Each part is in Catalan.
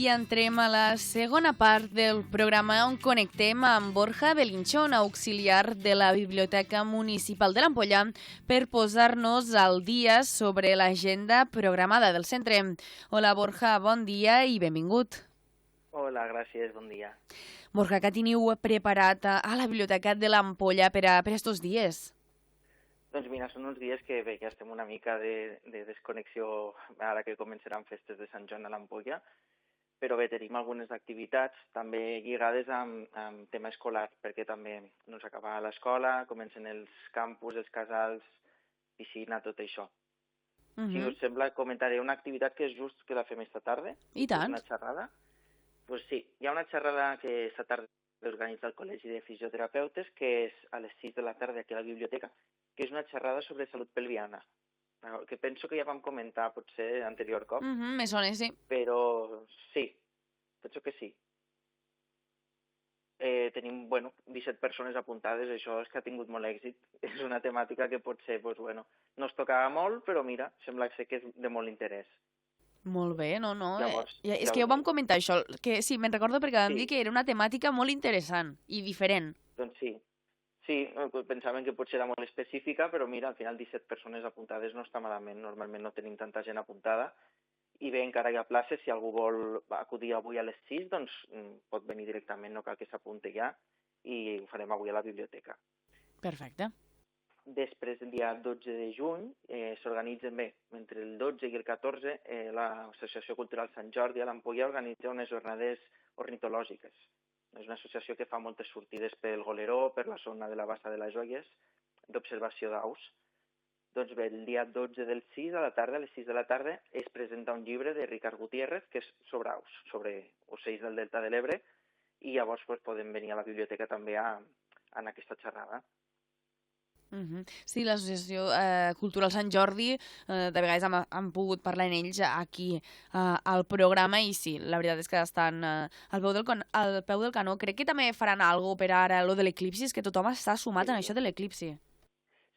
I entrem a la segona part del programa on connectem amb Borja Belinchón, auxiliar de la Biblioteca Municipal de l'Ampolla, per posar-nos al dia sobre l'agenda programada del centre. Hola Borja, bon dia i benvingut. Hola, gràcies, bon dia. Borja, què teniu preparat a la Biblioteca de l'Ampolla per a estos dies? Doncs mira, són uns dies que bé, ja estem una mica de desconnexió ara que començaran festes de Sant Joan a l'Ampolla, però bé, tenim algunes activitats també lligades amb tema escolar, perquè també acaba l'escola, comencen els campus, els casals, piscina, tot això. Si us sembla, comentaré una activitat que és just que la fem esta tarda. I tant. És una xerrada. Pues sí, hi ha una xerrada que esta tarda organitza el Col·legi de Fisioterapeutes, que és a les 6 de la tarda aquí a la biblioteca, que és una xerrada sobre salut pelviana, que penso que ja vam comentar potser anterior cop. Me sona, sí. Però sí, penso que sí. Tenim, 17 persones apuntades, això és que ha tingut molt èxit. És una temàtica que potser, no es tocava molt, però mira, sembla ser que és de molt interès. Molt bé, no. Llavors, És que ja ho vam comentar, això, que sí, me'n recordo perquè vam dir que era una temàtica molt interessant i diferent. Doncs sí. Sí, pensaven que potser era molt específica, però mira, al final 17 persones apuntades no està malament. Normalment no tenim tanta gent apuntada. I bé, encara hi ha places, si algú vol acudir avui a les 6, doncs pot venir directament, no cal que s'apunti ja, i ho farem avui a la biblioteca. Perfecte. Després, el dia 12 de juny, s'organitzen bé, entre el 12 i el 14, l'Associació Cultural Sant Jordi a l'Ampolla organitza unes jornades ornitològiques. És una associació que fa moltes sortides pel Goleró, per la zona de la Bassa de les Joies, d'observació d'aus. Doncs bé, el dia 12 del 6 a la tarda, a les 6 de la tarda, es presenta un llibre de Ricard Gutiérrez, que és sobre aus, sobre ocells del Delta de l'Ebre, i llavors podem venir a la biblioteca també a aquesta xerrada. Sí, l'Associació Cultural Sant Jordi, de vegades hem pogut parlar en ells aquí al programa i sí, la veritat és que estan al peu del canó. Crec que també faran alguna cosa per ara, lo de l'eclipsi, que tothom està sumat en això de l'eclipsi.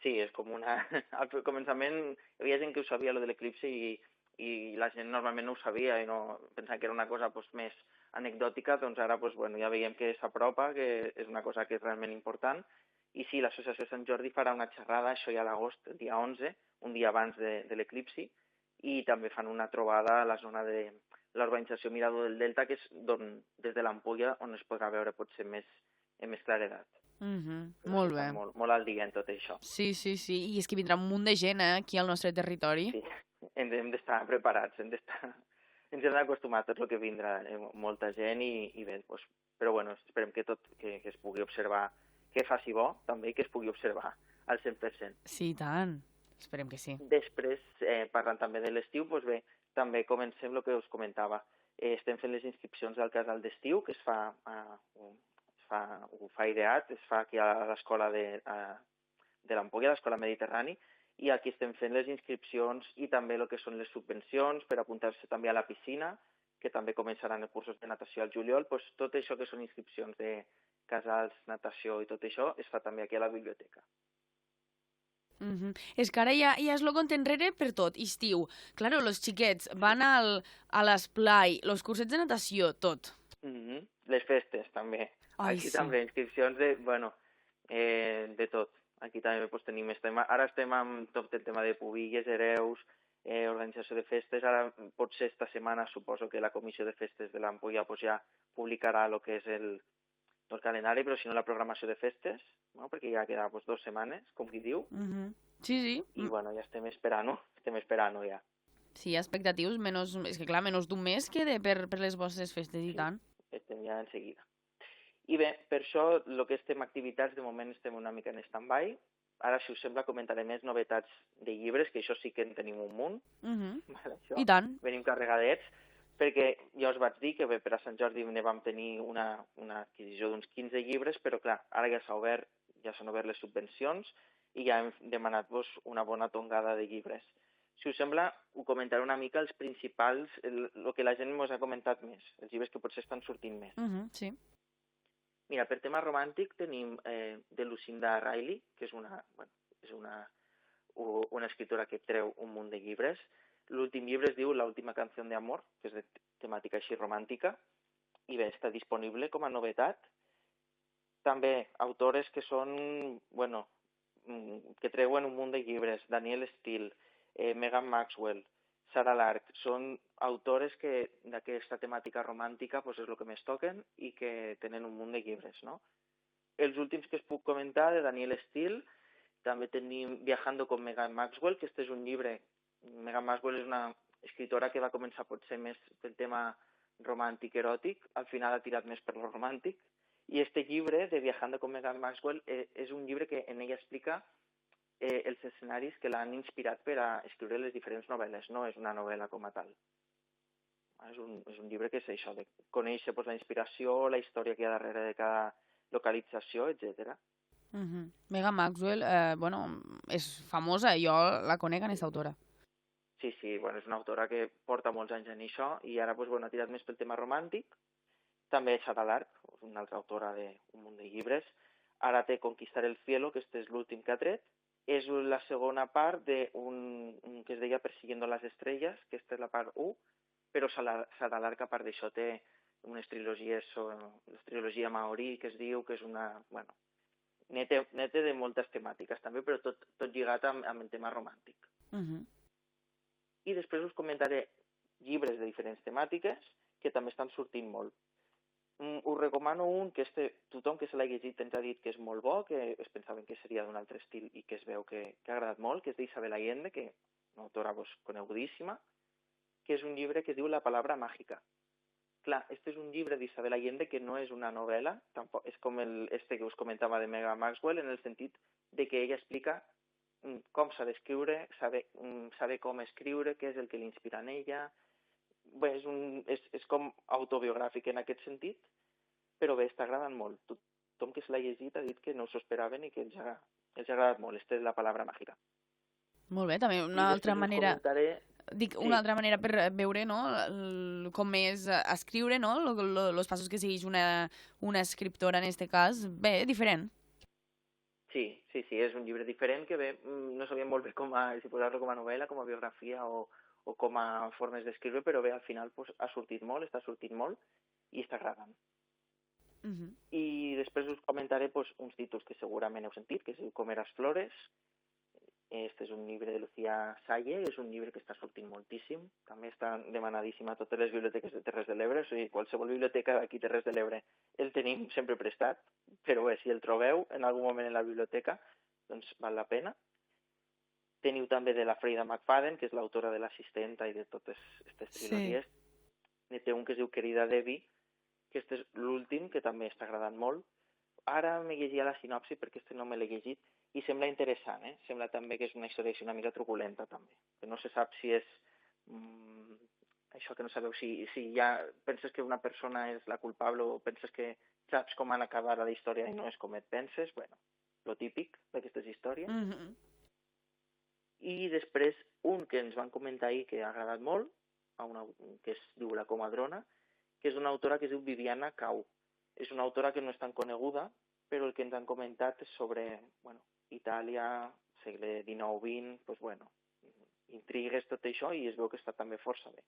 Sí, és com una... Al començament hi havia gent que ho sabia, lo de l'eclipsi, i la gent normalment no ho sabia i no pensava que era una cosa més anecdòtica, doncs ara ja veiem que s'apropa, que és una cosa que és realment important. I sí, l'Associació Sant Jordi farà una xerrada, això ja a l'agost, el dia 11, un dia abans de l'eclipsi, i també fan una trobada a la zona de l'urbanització Mirador del Delta, que és des de l'Ampolla on es podrà veure potser amb més claredat. Molt bé. Molt al dia en tot això. Sí, i és que vindrà un munt de gent aquí al nostre territori. Sí, hem d'estar preparats, ens hem d'acostumar a tot el que vindrà, molta gent i bé, però esperem que es pugui observar, que faci bo també i que es pugui observar al 100%. Sí, i tant. Esperem que sí. Després, parlant també de l'estiu, bé, també comencem el que us comentava. Estem fent les inscripcions al casal d'estiu, que ho fa IDEAT, es fa aquí a l'escola de l'Ampolla, l'escola Mediterrani, i aquí estem fent les inscripcions i també el que són les subvencions per apuntar-se també a la piscina, que també començaran els cursos de natació al juliol. Tot això que són inscripcions de casals, natació i tot això es fa també aquí a la biblioteca. És que ara ja és lo compte enrere per tot, estiu. Claro, los xiquets van a l'esplai, los cursets de natació, tot. Les festes també. Aquí sí. també inscripcions de tot. Aquí també tenim ara estem amb tot el tema de pubilles, hereus, organització de festes. Ara potser esta setmana suposo que la comissió de festes de l'Ampolla ja publicarà el que és el calendari, però si no la programació de festes, no? Perquè ja queda 2 setmanes, com qui diu. Sí. I ja estem esperant-ho ja. Sí, expectatius, és que clar, menys d'un mes queda per les vostres festes i tant. Estem ja en seguida. I bé, per això, el que estem activitats, de moment estem una mica en stand-by. Ara, si us sembla, comentaré més novetats de llibres, que això sí que en tenim un munt. I tant. Venim carregadets, perquè ja us vaig dir que bé, per a Sant Jordi ne vam tenir una adquisició d'uns 15 llibres, però clar, ara ja s'han obert les subvencions i ja hem demanat-vos una bona tongada de llibres. Si us sembla, ho comentaré una mica els principals, el que la gent ens ha comentat més, els llibres que potser estan sortint més. Sí. Mira, per tema romàntic tenim de Lucinda Riley, que és una escriptora que treu un munt de llibres. L'últim llibre es diu La última canción de amor, que és temàtica així romàntica, i bé, està disponible com a novetat. També autores que són, bueno, que treuen un munt de llibres, Danielle Steele, Megan Maxwell, Sarah Lark, són autores que d'aquesta temàtica romàntica pues, és el que més toquen i que tenen un munt de llibres, no? Els últims que us puc comentar de Danielle Steele, també tenim Viajando con Megan Maxwell, que este és un llibre. Megan Maxwell és una escritora que va començar potser més pel tema romàntic eròtic, al final ha tirat més per lo romàntic, i este llibre de Viajando con Megan Maxwell és un llibre que en ella explica els escenaris que l'han inspirat per a escriure les diferents novel·les, no és una novel·la com a tal. És un llibre que és això, de conèixer pues, la inspiració, la història que hi ha darrere de cada localització, etc. Megan Maxwell, bueno, és famosa, jo la conec, aquesta autora. Sí, bueno, és una autora que porta molts anys en això i ara pues, bueno, ha tirat més pel tema romàntic. També Sarah Lark, una altra autora d'un munt de llibres. Ara té Conquistar el cielo, que este és l'últim que ha tret. És la segona part d'un que es deia Persiguiendo las estrellas, que aquesta és la part 1, però Sarah Lark, a part d'això, té unes trilogies, la trilogia Maori, que es diu, que és una... Bueno, nete de moltes temàtiques també, però tot lligat amb el tema romàntic. I després us comentaré llibres de diferents temàtiques que també estan sortint molt. Us recomano un que tothom que se l'ha llegit ens ha dit que és molt bo, que es pensaven que seria d'un altre estil i que es veu que ha agradat molt, que és d'Isabel Allende, que és una autora conegudíssima, que és un llibre que es diu La palabra mágica. Clar, este és un llibre d'Isabel Allende que no és una novel·la, tampoc és com que us comentava de Megan Maxwell, en el sentit de que ella explica com s'ha d'escriure, saber com escriure, què és el que l'inspira en ella. Bé, és com autobiogràfic en aquest sentit, però bé, està agradant molt. Tothom que se l'ha llegit ha dit que no s'ho esperaven i que els ha agradat molt. Esta és La palabra mágica. Molt bé, també una altra manera... Dic, una altra manera per veure, no?, com és escriure, no?, els passos que segueix una escriptora, en aquest cas. Bé, diferent. Sí, és un llibre diferent que bé, no sabíem molt bé si posar-lo com a novel·la, com a biografia o com a formes d'escriure, però bé, al final pues, ha sortit molt, està sortint molt i està agradant. I després us comentaré pues, uns títols que segurament heu sentit, que es diu Comerás flores. Este és un llibre de Lucía Salle, és un llibre que està sortint moltíssim, també està demanadíssim a totes les biblioteques de Terres de l'Ebre, o sigui, qualsevol biblioteca d'aquí Terres de l'Ebre el tenim sempre prestat, però bé, si el trobeu en algun moment en la biblioteca, doncs val la pena. Teniu també de la Freida McFadden, que és l'autora de l'Assistenta i de totes aquestes trilogies. Sí. Té un que es diu Querida Debbie, que este és l'últim, que també està agradant molt. Ara me llegia la sinopsi perquè este no me l'he llegit i sembla interessant, Sembla també que és una història una mica truculenta també, que no se sap si és això que no sabeu, si ja penses que una persona és la culpable o penses que saps com han acabat la història i no és com et penses, bueno, lo típic d'aquestes històries. I després un que ens van comentar ahir que ha agradat molt, que es diu La comadrona, que és una autora que es diu Viviana Cau. És una autora que no és tan coneguda, però el que ens han comentat és sobre, bueno, Itàlia, segle XIX-XX, pues bueno, intrigues, tot això, i es veu que està també força bé.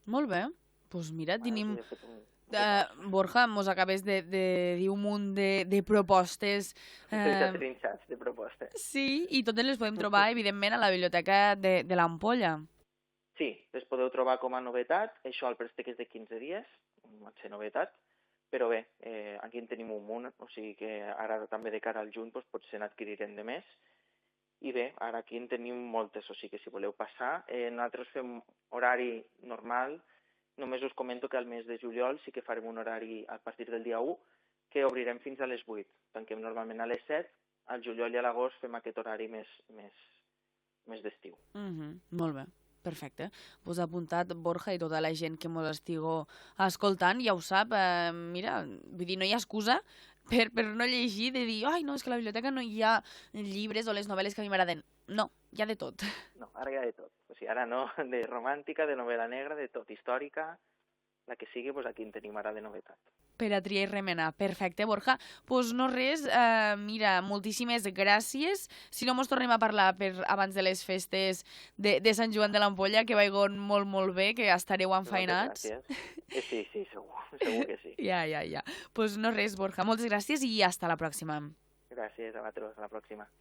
Molt bé. Doncs mira, tenim... Borja, mos acabes de dir un munt de propostes. Trinxats de propostes. Sí, i totes les podem trobar, evidentment, a la biblioteca de l'Ampolla. Sí, les podeu trobar com a novetat. Això al préstec és de 15 dies, no ser novetat. Però bé, aquí en tenim un munt, o sigui que ara també de cara al juny doncs, potser n'adquirirem de més. I bé, ara aquí en tenim moltes, o sigui que si voleu passar, nosaltres fem horari normal. Només us comento que al mes de juliol sí que farem un horari a partir del dia 1, que obrirem fins a les 8. Tanquem normalment a les 7, al juliol i a l'agost fem aquest horari més d'estiu. Molt bé. Perfecte. Pues apuntat, Borja, i tota la gent que mos estigo escoltant, ja ho sap, mira, vull dir, no hi ha excusa per no llegir, de dir, ai, no, és que a la biblioteca no hi ha llibres o les novel·les que a mi m'agraden. No, hi ha de tot. No, ara hi ha de tot. O sigui, ara no, de romàntica, de novel·la negra, de tot, històrica, la que sigui, doncs aquí en tenim ara de novetat. Per a triar i remenar. Perfecte, Borja. Doncs no res, mira, moltíssimes gràcies. Si no mos tornem a parlar abans de les festes de Sant Joan de l'Ampolla, que vaigon molt, molt bé, que estareu enfeinats. Moltes gràcies. Sí, segur que sí. Ja. Doncs no res, Borja, moltes gràcies i hasta la pròxima. Gràcies a vosaltres, a la pròxima.